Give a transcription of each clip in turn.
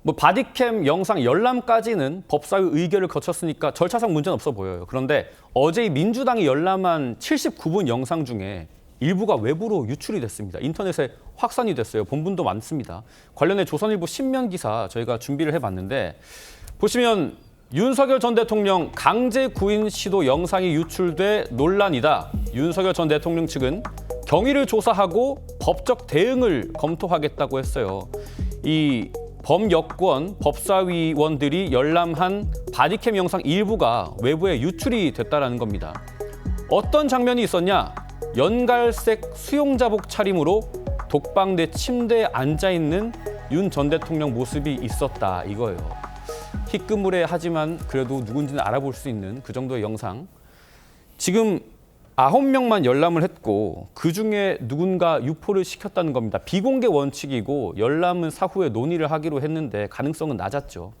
뭐 바디캠 영상 열람까지는 법사위 의결을 거쳤으니까 절차상 문제는 없어 보여요. 그런데 어제 민주당이 열람한 79분 영상 중에 일부가 외부로 유출이 됐습니다. 인터넷에 확산이 됐어요. 본분도 많습니다. 관련해 조선일보 신면 기사 저희가 준비를 해봤는데 보시면 윤석열 전 대통령 강제 구인 시도 영상이 유출돼 논란이다. 윤석열 전 대통령 측은 경위를 조사하고 법적 대응을 검토하겠다고 했어요. 이 범여권 법사위원들이 열람한 바디캠 영상 일부가 외부에 유출이 됐다는 겁니다. 어떤 장면이 있었냐? 연갈색 수용자복 차림으로 독방대 침대에 앉아있는 윤 전 대통령 모습이 있었다 이거예요. 희끄무레 하지만 그래도 누군지는 알아볼 수 있는 그 정도의 영상. 지금 9명만 열람을 했고 그중에 누군가 유포를 시켰다는 겁니다. 비공개 원칙이고 열람은 사후에 논의를 하기로 했는데 가능성은 낮았죠.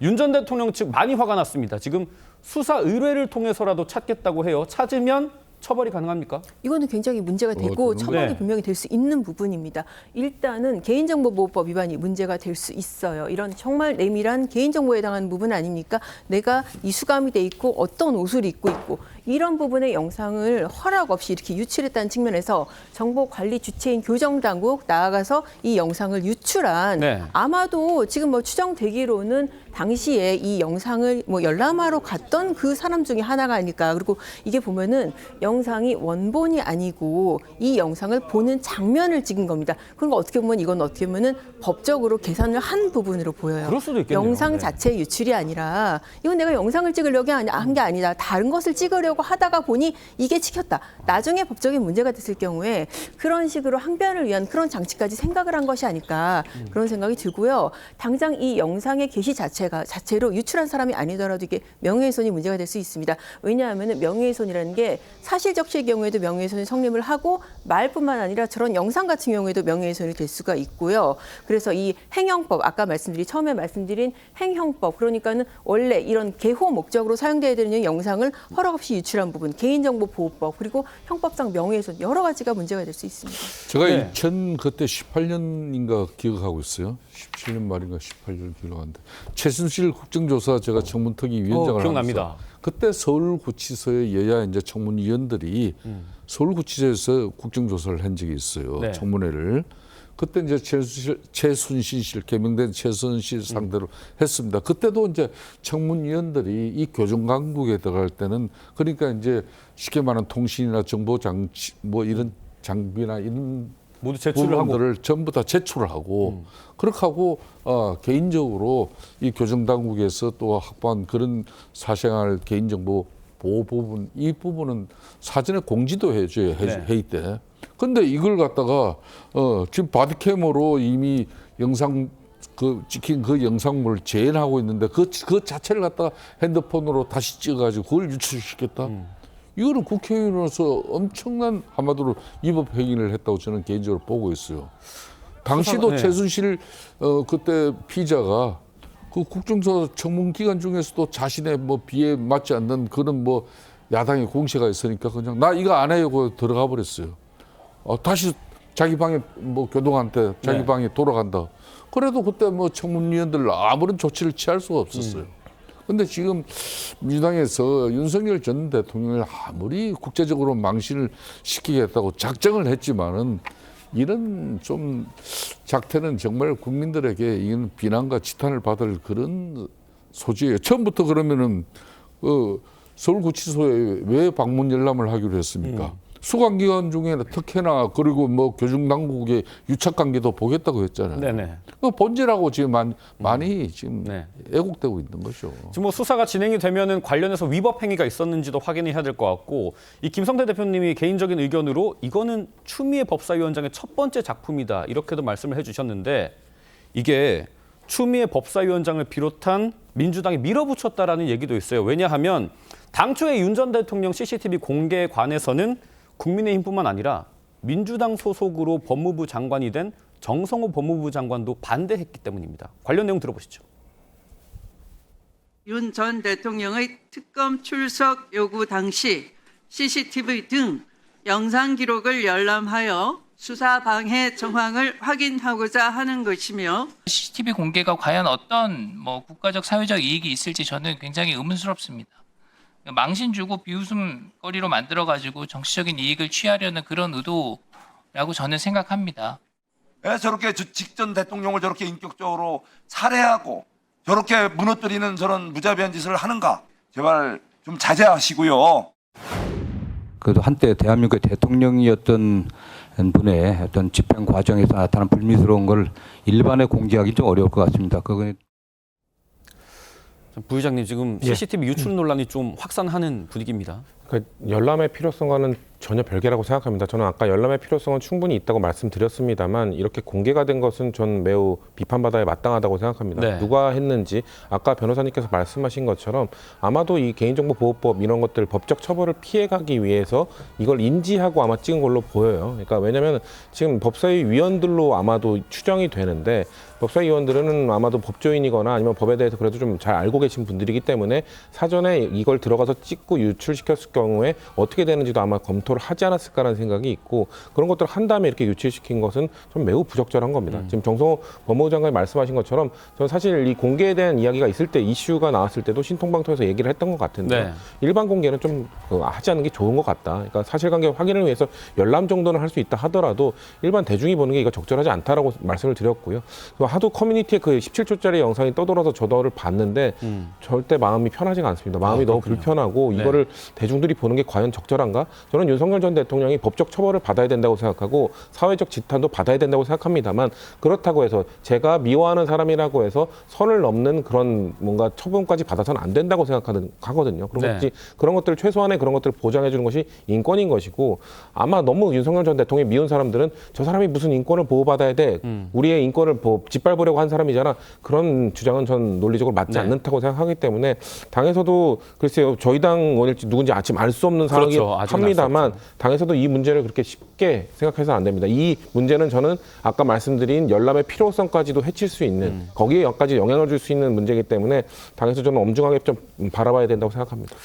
윤 전 대통령 측 많이 화가 났습니다. 지금 수사 의뢰를 통해서라도 찾겠다고 해요. 찾으면 처벌이 가능합니까? 이거는 굉장히 문제가 되고 처벌이 네. 분명히 될 수 있는 부분입니다. 일단은 개인정보보호법 위반이 문제가 될 수 있어요. 이런 정말 내밀한 개인정보에 해당하는 부분 아닙니까? 내가 이수감이 돼 있고 어떤 옷을 입고 있고 이런 부분의 영상을 허락 없이 이렇게 유출했다는 측면에서 정보관리 주체인 교정당국 나아가서 이 영상을 유출한 네. 아마도 지금 뭐 추정되기로는 당시에 이 영상을 뭐 열람하러 갔던 그 사람 중에 하나가 아닐까. 그리고 이게 보면은 영상이 원본이 아니고 이 영상을 보는 장면을 찍은 겁니다. 그리고 어떻게 보면 이건 어떻게 보면은 법적으로 계산을 한 부분으로 보여요. 그럴 수도 있겠네요. 영상 네. 자체의 유출이 아니라 이건 내가 영상을 찍으려고 한 게 아니다. 다른 것을 찍으려고 하다가 보니 이게 찍혔다. 나중에 법적인 문제가 됐을 경우에 그런 식으로 항변을 위한 그런 장치까지 생각을 한 것이 아닐까 그런 생각이 들고요. 당장 이 영상의 게시 자체로 유출한 사람이 아니더라도 이게 명예훼손이 문제가 될 수 있습니다. 왜냐하면 명예훼손이라는 게 사실적시의 경우에도 명예훼손이 성립을 하고 말뿐만 아니라 저런 영상 같은 경우에도 명예훼손이 될 수가 있고요. 그래서 이 행형법, 아까 처음에 말씀드린 행형법, 그러니까는 원래 이런 개호 목적으로 사용돼야 되는 영상을 허락 없이 유출한 부분, 개인정보보호법, 그리고 형법상 명예훼손 여러 가지가 문제가 될 수 있습니다. 제가 네. 18년인가 기억하고 있어요. 17년 말인가 18년 기억하는데 최순실 국정조사 제가 청문특위 위원장을 기억납니다. 하면서 그때 서울구치소의 여야 이제 청문위원들이 서울구치소에서 국정조사를 한 적이 있어요. 네. 청문회를. 그때 이제 최순실 씨, 개명된 최순실 상대로 했습니다. 그때도 이제 청문위원들이 이 교정강국에 들어갈 때는 그러니까 이제 쉽게 말하는 통신이나 정보장치 뭐 이런 장비나 이런 모두 제출을 하고 부분들을 전부 다 제출을 하고 그렇게 하고 개인적으로 이 교정당국에서 또 확보한 그런 사생활 개인정보 보호 부분 이 부분은 사전에 공지도 해줘요 네. 회의 때. 근데 이걸 갖다가 지금 바디캠으로 이미 영상 찍힌 그 영상물을 재현하고 있는데 그 자체를 갖다가 핸드폰으로 다시 찍어가지고 그걸 유출시켰다. 이거는 국회의원으로서 엄청난 한마디로 위법 행위를 했다고 저는 개인적으로 보고 있어요. 당시도 네. 최순실 그때 피의자가 그 국정조사 청문 기간 중에서도 자신의 뭐 비에 맞지 않는 그런 뭐 야당의 공세가 있으니까 그냥 나 이거 안 해요 고 들어가 버렸어요. 다시 자기 방에 뭐 교동한테 자기 네. 방에 돌아간다. 그래도 그때 뭐 청문위원들 아무런 조치를 취할 수가 없었어요. 근데 지금 민주당에서 윤석열 전 대통령을 아무리 국제적으로 망신을 시키겠다고 작정을 했지만은 이런 좀 작태는 정말 국민들에게 이건 비난과 지탄을 받을 그런 소지예요. 처음부터 그러면은 서울구치소에 왜 방문 열람을 하기로 했습니까? 수감 기간 중에는 특혜나 그리고 뭐 교정당국의 유착 관계도 보겠다고 했잖아요. 네네. 그 본질하고 지금 많이 지금 네. 애국되고 있는 거죠. 지금 뭐 수사가 진행이 되면은 관련해서 위법 행위가 있었는지도 확인해야 될 것 같고 이 김성태 대표님이 개인적인 의견으로 이거는 추미애 법사위원장의 첫 번째 작품이다 이렇게도 말씀을 해주셨는데 이게 추미애 법사위원장을 비롯한 민주당이 밀어붙였다라는 얘기도 있어요. 왜냐하면 당초에 윤 전 대통령 CCTV 공개에 관해서는 국민의힘뿐만 아니라 민주당 소속으로 법무부 장관이 된 정성호 법무부 장관도 반대했기 때문입니다. 관련 내용 들어보시죠. 윤 전 대통령의 특검 출석 요구 당시 CCTV 등 영상 기록을 열람하여 수사 방해 정황을 확인하고자 하는 것이며 CCTV 공개가 과연 어떤 국가적 사회적 이익이 있을지 저는 굉장히 의문스럽습니다. 망신 주고 비웃음거리로 만들어가지고 정치적인 이익을 취하려는 그런 의도라고 저는 생각합니다. 왜 저렇게 직전 대통령을 저렇게 인격적으로 살해하고 저렇게 무너뜨리는 저런 무자비한 짓을 하는가? 제발 좀 자제하시고요. 그래도 한때 대한민국의 대통령이었던 분의 어떤 집행 과정에서 나타난 불미스러운 걸 일반에 공개하기 좀 어려울 것 같습니다. 그건 부의장님 지금 CCTV 유출 논란이 좀 확산하는 분위기입니다. 그러니까 열람의 필요성과는 전혀 별개라고 생각합니다. 저는 아까 열람의 필요성은 충분히 있다고 말씀드렸습니다만 이렇게 공개가 된 것은 전 매우 비판받아야 마땅하다고 생각합니다. 네. 누가 했는지 아까 변호사님께서 말씀하신 것처럼 아마도 이 개인정보보호법 이런 것들 법적 처벌을 피해가기 위해서 이걸 인지하고 아마 찍은 걸로 보여요. 그러니까 왜냐하면 지금 법사위 위원들로 아마도 추정이 되는데 법사위 위원들은 아마도 법조인이거나 아니면 법에 대해서 그래도 좀 잘 알고 계신 분들이기 때문에 사전에 이걸 들어가서 찍고 유출시켰을 경우에 어떻게 되는지도 아마 검토를 하지 않았을까라는 생각이 있고 그런 것들을 한 다음에 이렇게 유출시킨 것은 좀 매우 부적절한 겁니다. 지금 정성호 법무부 장관이 말씀하신 것처럼 저는 사실 이 공개에 대한 이야기가 있을 때 이슈가 나왔을 때도 신통방통에서 얘기를 했던 것 같은데 네. 일반 공개는 좀 하지 않는 게 좋은 것 같다. 그러니까 사실관계 확인을 위해서 열람 정도는 할 수 있다 하더라도 일반 대중이 보는 게 이거 적절하지 않다라고 말씀을 드렸고요. 하도 커뮤니티에 그 17초짜리 영상이 떠돌아서 저도를 봤는데 절대 마음이 편하지가 않습니다. 마음이 너무 불편하고 이거를 대중들이 보는 게 과연 적절한가? 저는 윤석열 전 대통령이 법적 처벌을 받아야 된다고 생각하고 사회적 지탄도 받아야 된다고 생각합니다만 그렇다고 해서 제가 미워하는 사람이라고 해서 선을 넘는 그런 뭔가 처분까지 받아서는 안 된다고 생각하거든요. 그런 것들을 최소한의 그런 것들을 보장해 주는 것이 인권인 것이고 아마 너무 윤석열 전 대통령이 미운 사람들은 저 사람이 무슨 인권을 보호받아야 돼. 우리의 인권을 짓밟으려고 한 사람이잖아. 그런 주장은 전 논리적으로 맞지 않는다고 생각하기 때문에 당에서도 글쎄요. 저희 당 의원일지 누군지 아직 알 수 없는 상황이 합니다만 당에서도 이 문제를 그렇게 쉽게 생각해서는 안 됩니다. 이 문제는 저는 아까 말씀드린 열람의 필요성까지도 해칠 수 있는 거기에까지 영향을 줄 수 있는 문제이기 때문에 당에서 저는 엄중하게 좀 바라봐야 된다고 생각합니다.